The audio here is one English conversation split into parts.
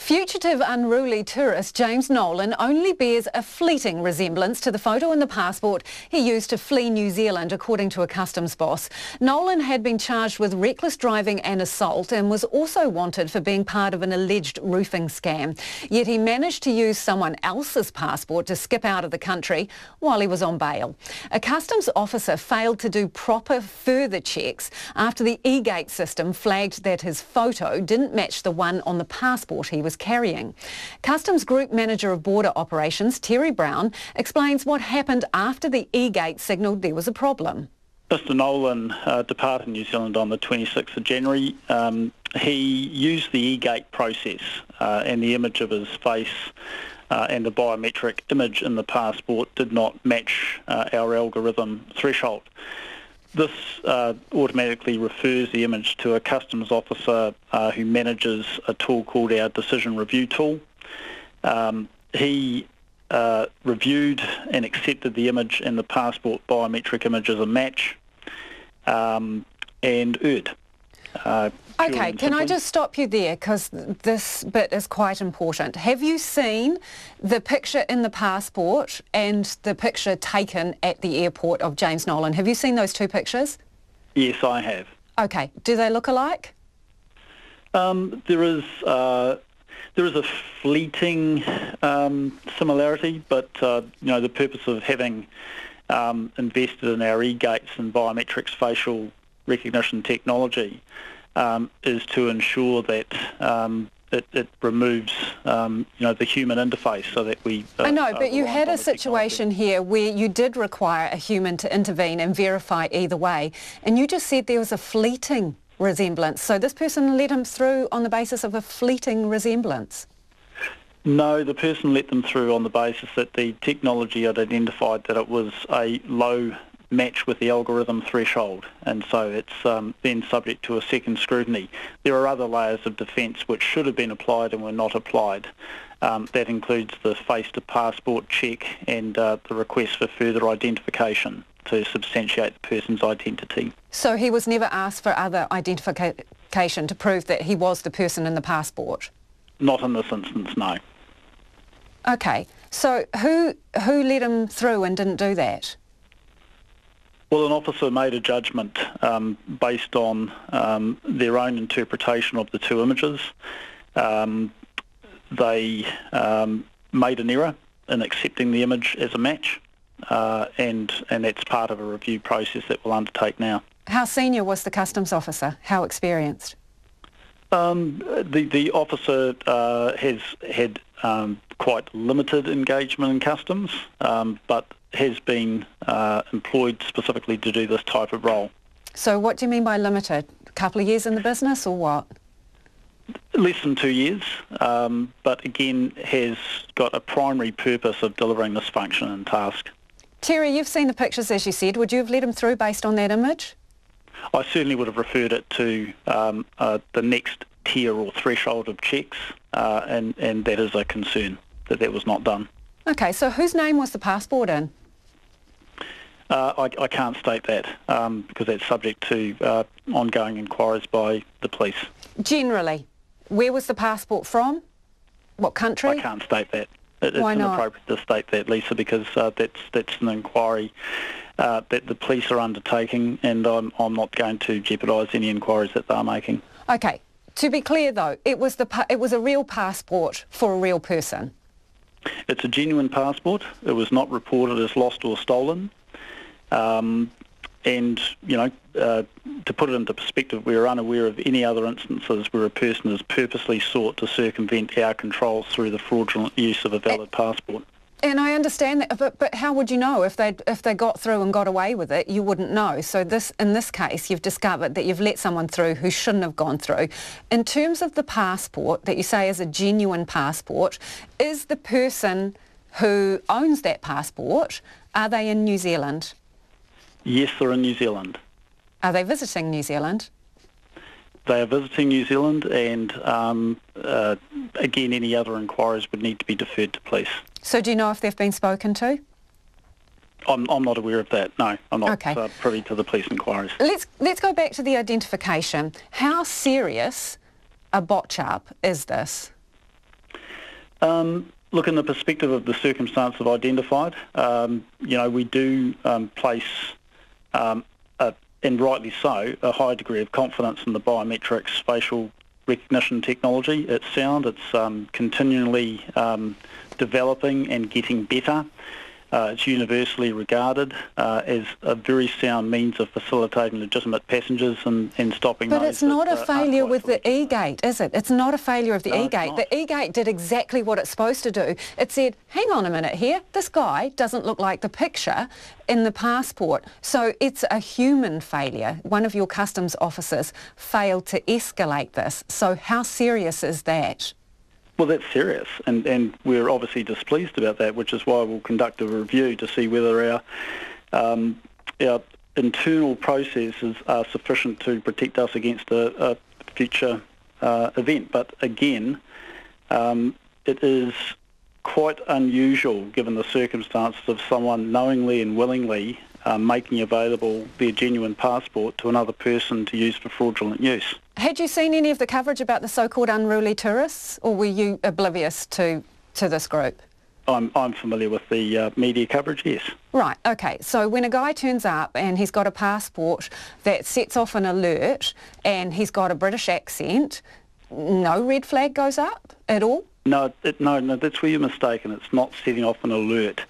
Fugitive Unruly tourist James Nolan only bears a fleeting resemblance to the photo in the passport he used to flee New Zealand, according to a customs boss. Nolan had been charged with reckless driving and assault and was also wanted for being part of an alleged roofing scam. Yet he managed to use someone else's passport to skip out of the country while he was on bail. A customs officer failed to do proper further checks after the e-gate system flagged that his photo didn't match the one on the passport he was carrying. Customs Group Manager of Border Operations, Terry Brown, explains what happened after the e-gate signalled there was a problem. Mr Nolan departed New Zealand on the 26th of January. He used the e-gate process and the image of his face and the biometric image in the passport did not match our algorithm threshold. This automatically refers the image to a customs officer who manages a tool called our decision review tool. He reviewed and accepted the image and the passport biometric image as a match and erred. Okay, can I just stop you there, because this bit is quite important. Have you seen the picture in the passport and the picture taken at the airport of James Nolan? Have you seen those two pictures? Yes, I have. Okay, do they look alike? There is a fleeting similarity, but the purpose of having invested in our e-gates and biometrics facial recognition technology is to ensure that it removes, the human interface so that we... I know, but you had a situation here where you did require a human to intervene and verify either way, and you just said there was a fleeting resemblance. So this person let him through on the basis of a fleeting resemblance? No, the person let them through on the basis that the technology had identified that it was a low match with the algorithm threshold, and so it's then subject to a second scrutiny. There are other layers of defence which should have been applied and were not applied. That includes the face-to-passport check and the request for further identification to substantiate the person's identity. So he was never asked for other identification to prove that he was the person in the passport? Not in this instance, no. Okay, so who let him through and didn't do that? Well, an officer made a judgment based on their own interpretation of the two images. They made an error in accepting the image as a match, and that's part of a review process that we'll undertake now. How senior was the customs officer? How experienced? The officer has had quite limited engagement in customs, but has been employed specifically to do this type of role. So what do you mean by limited? A couple of years in the business or what? Less than 2 years, but again has got a primary purpose of delivering this function and task. Terry, you've seen the pictures, as you said. Would you have let him through based on that image? I certainly would have referred it to the next tier or threshold of checks, and that is a concern that was not done. Okay, so whose name was the passport in? I can't state that because that's subject to ongoing inquiries by the police. Generally, where was the passport from? What country? I can't state that. It's Why not? Inappropriate to state that, Lisa, because that's an inquiry that the police are undertaking, and I'm not going to jeopardise any inquiries that they're making. Okay. To be clear, though, it was a real passport for a real person. It's a genuine passport. It was not reported as lost or stolen. And, to put it into perspective, we're unaware of any other instances where a person has purposely sought to circumvent our controls through the fraudulent use of a valid passport. And I understand that, but how would you know if they got through and got away with it? You wouldn't know. So in this case, you've discovered that you've let someone through who shouldn't have gone through. In terms of the passport that you say is a genuine passport, is the person who owns that passport, are they in New Zealand? Yes, they're in New Zealand. Are they visiting New Zealand? They are visiting New Zealand, and again, any other inquiries would need to be deferred to police. So do you know if they've been spoken to? I'm not aware of that, no. I'm not privy to the police inquiries. Let's go back to the identification. How serious a botch-up is this? Look, in the perspective of the circumstance of identified, we do place, and rightly so, a high degree of confidence in the biometrics facial recognition technology. It's sound, it's continually developing and getting better. It's universally regarded as a very sound means of facilitating legitimate passengers and stopping those. But it's not a failure with the e-gate, is it? It's not a failure of the e-gate. The e-gate did exactly what it's supposed to do. It said, hang on a minute here, this guy doesn't look like the picture in the passport. So it's a human failure. One of your customs officers failed to escalate this. So how serious is that? Well, that's serious, and we're obviously displeased about that, which is why we'll conduct a review to see whether our internal processes are sufficient to protect us against a future event. But again, it is quite unusual, given the circumstances, of someone knowingly and willingly making available their genuine passport to another person to use for fraudulent use. Had you seen any of the coverage about the so-called unruly tourists, or were you oblivious to this group? I'm familiar with the media coverage, yes. Right, okay. So when a guy turns up and he's got a passport that sets off an alert and he's got a British accent, no red flag goes up at all? No, that's where you're mistaken. It's not setting off an alert.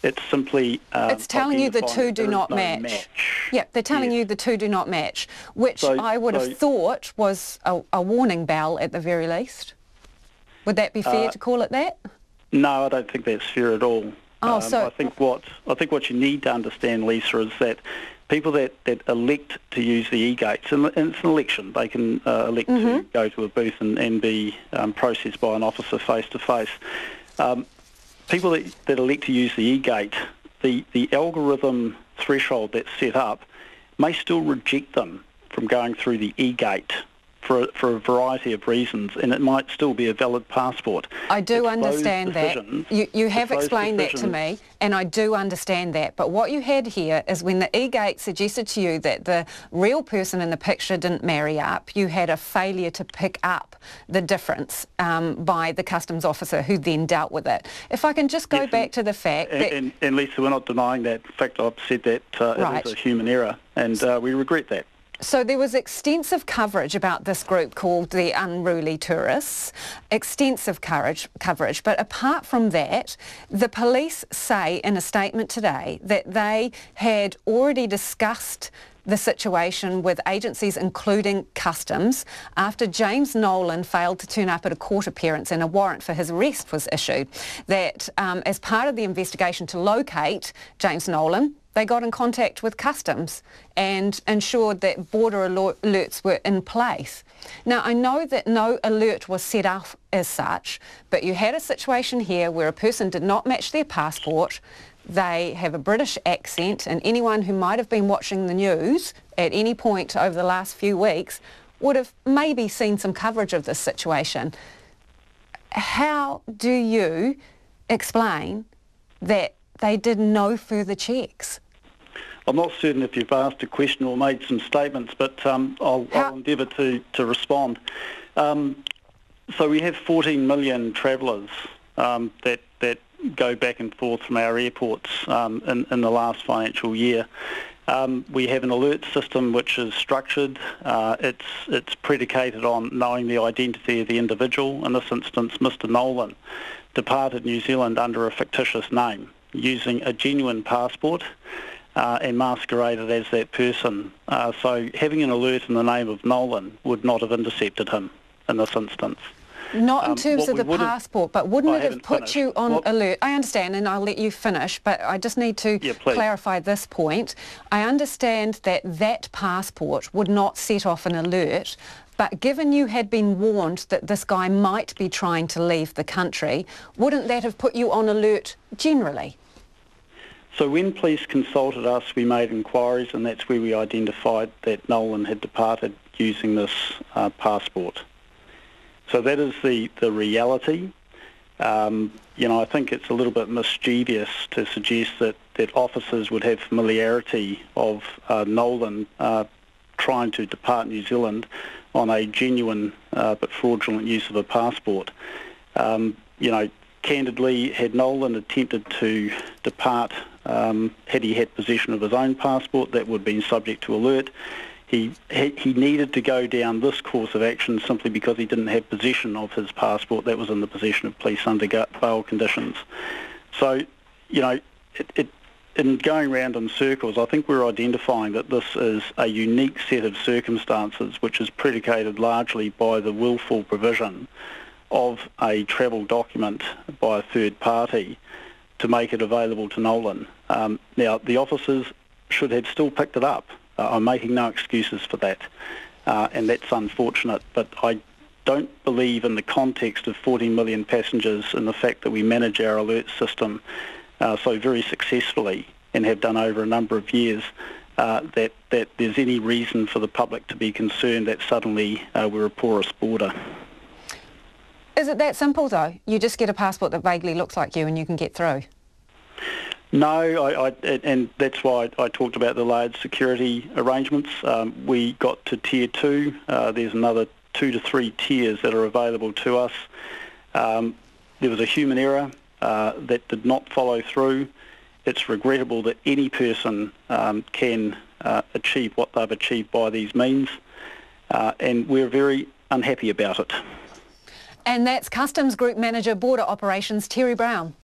It's simply it's telling you the two do not match. Yeah, they're telling you the two do not match, which I would have thought was a warning bell at the very least. Would that be fair to call it that? No, I don't think that's fair at all. I think what you need to understand, Lisa, is that people that elect to use the e-gates, and it's an election, they can elect to go to a booth and be processed by an officer face-to-face. People that elect to use the e-gate, the algorithm threshold that's set up may still reject them from going through the e-gate for a variety of reasons, and it might still be a valid passport. I do understand that. You have explained that to me, and I do understand that. But what you had here is when the e-gate suggested to you that the real person in the picture didn't marry up, you had a failure to pick up the difference by the customs officer who then dealt with it. If I can just go back to the fact that... And Lisa, we're not denying that. In fact, I've said that it is a human error, and we regret that. So there was extensive coverage about this group called the Unruly Tourists, extensive coverage. But apart from that, the police say in a statement today that they had already discussed the situation with agencies including Customs after James Nolan failed to turn up at a court appearance and a warrant for his arrest was issued. That as part of the investigation to locate James Nolan, they got in contact with Customs and ensured that border alerts were in place. Now, I know that no alert was set up as such, but you had a situation here where a person did not match their passport. They have a British accent, and anyone who might have been watching the news at any point over the last few weeks would have maybe seen some coverage of this situation. How do you explain that they did no further checks? I'm not certain if you've asked a question or made some statements, but I'll endeavour to respond. So we have 14 million travellers that go back and forth from our airports in the last financial year. We have an alert system which is structured. It's predicated on knowing the identity of the individual. In this instance, Mr. Nolan departed New Zealand under a fictitious name, using a genuine passport and masqueraded as that person. So having an alert in the name of Nolan would not have intercepted him in this instance. Not in terms of the passport, but wouldn't it have put you on alert? I understand, and I'll let you finish, but I just need to clarify this point. I understand that that passport would not set off an alert, but given you had been warned that this guy might be trying to leave the country, wouldn't that have put you on alert generally? So when police consulted us, we made inquiries, and that's where we identified that Nolan had departed using this passport. So that is the reality. I think it's a little bit mischievous to suggest that officers would have familiarity of Nolan trying to depart New Zealand on a genuine but fraudulent use of a passport. Candidly, had Nolan attempted to depart, had he had possession of his own passport, that would have been subject to alert. He needed to go down this course of action simply because he didn't have possession of his passport that was in the possession of police under bail conditions. So, you know, in going round in circles, I think we're identifying that this is a unique set of circumstances which is predicated largely by the willful provision of a travel document by a third party to make it available to Nolan. Now, the officers should have still picked it up. I'm making no excuses for that, and that's unfortunate, but I don't believe in the context of 40 million passengers and the fact that we manage our alert system so very successfully and have done over a number of years, that there's any reason for the public to be concerned that suddenly we're a porous border. Is it that simple though? You just get a passport that vaguely looks like you and you can get through? No, and that's why I talked about the layered security arrangements. We got to Tier 2. There's another 2 to 3 tiers that are available to us. There was a human error that did not follow through. It's regrettable that any person can achieve what they've achieved by these means, and we're very unhappy about it. And that's Customs Group Manager Border Operations Terry Brown.